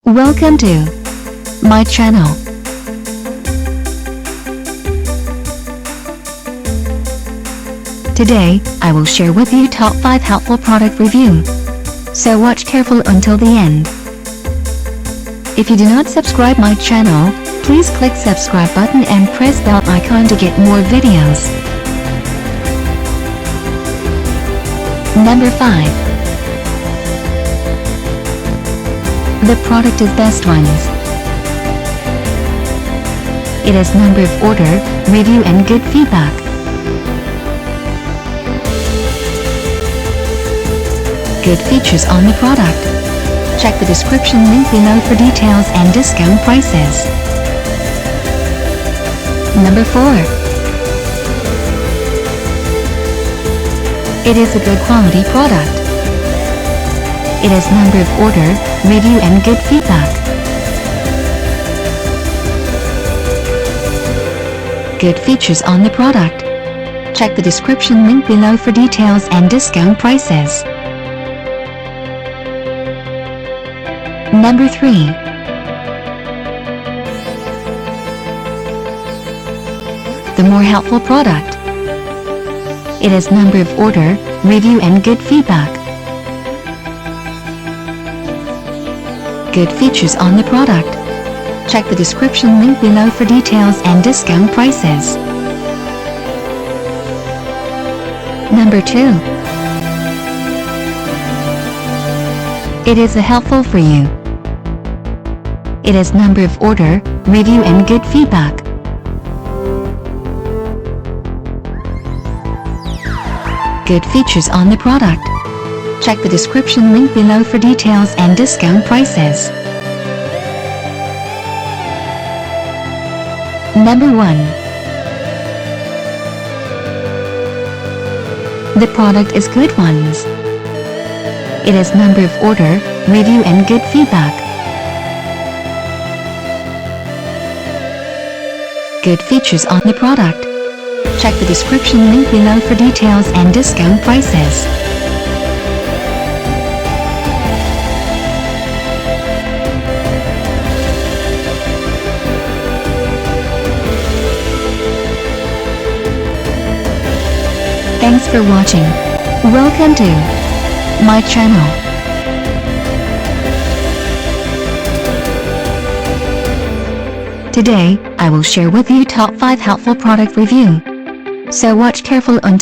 Welcome to my channel. Today, I will share with you top 5 helpful product review. So watch careful until the end. If you do not subscribe my channel, please click subscribe button and press bell icon to get more videos. Number 5. The product is Best Ones. It has number of order, review and good feedback. Good features on the product. Check the description link below for details and discount prices. Number 4. It is a good quality product. It has number of order, review and good feedback. Good features on the product. Check the description link below for details and discount prices. Number 3. The more helpful product. It has number of order, review and good feedback. Good features on the product. Check the description link below for details and discount prices. Number 2. It is a helpful for you. It has number of order, review and good feedback. Good features on the product. Check the description link below for details and discount prices. Number 1. The product is Good Ones. It has number of order, review and good feedback. Good features on the product. Check the description link below for details and discount prices. Thanks for watching. Welcome to my channel. Today, I will share with you top 5 helpful product review. So watch careful until